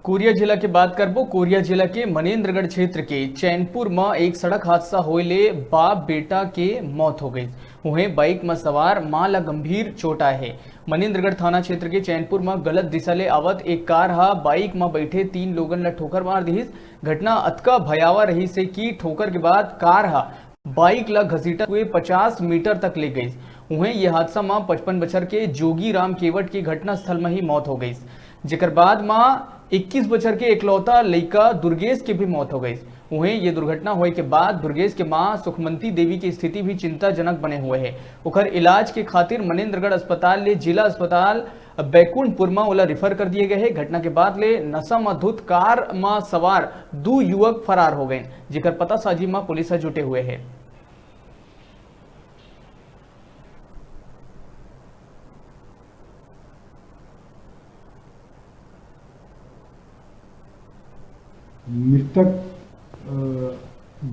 Korea जिला की बात करबो। कोरिया जिला के मनेन्द्रगढ़ क्षेत्र के चैनपुर में एक सड़क हादसा होइले बाप बेटा के मौत हो गई। वहीं बाइक में सवार मां ला गंभीर चोट आए है। मनेन्द्रगढ़ थाना क्षेत्र के चैनपुर में गलत दिशा ले आवत एक कार हा बाइक में बैठे 3 लोगन ला ठोकर मार दी। घटना अतका भयावह रही से कि ठोकर के बाद कार हा बाइक ला घसीटा हुए 50 मीटर तक ले गई। वहीं ये हादसा में 55 बछर के जोगी राम केवट की घटना स्थल में ही मौत हो गई। जेकर बाद में 21 बछर के इकलौता लड़का दुर्गेश की भी मौत हो गई। वहीं ये दुर्घटना होने के बाद दुर्गेश के मां सुखमंती देवी की स्थिति भी चिंताजनक बने हुए है। उखर इलाज के खातिर मनेन्द्रगढ़ अस्पताल ले जिला अस्पताल बैकुंठपुर में ओला रिफर कर दिए गए हैं। घटना के बाद ले नशा में धुत कार में सवार 2 युवक फरार हो गए, जेकर पता साजी में पुलिस जुटे हुए है। मृतक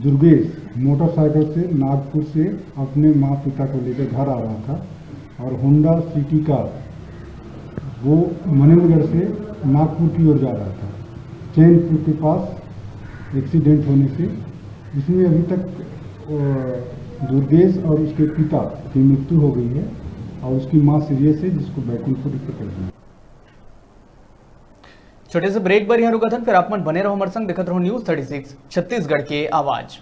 दुर्गेश मोटरसाइकिल से नागपुर से अपने माँ पिता को लेकर घर आ रहा था और होंडा सिटी का वो मनेन्द्रगढ़ से नागपुर की ओर जा रहा था। चैनपुर के पास एक्सीडेंट होने से इसमें अभी तक दुर्गेश और उसके पिता की मृत्यु हो गई है और उसकी माँ सीरियस है, जिसको बैकुंठपुर रेफर कर दिया। छोटे से ब्रेक पर यहाँ रुका था, फिर आप मन बने रहो हमारे संग, देखते रहो न्यूज़ 36 छत्तीसगढ़ के आवाज।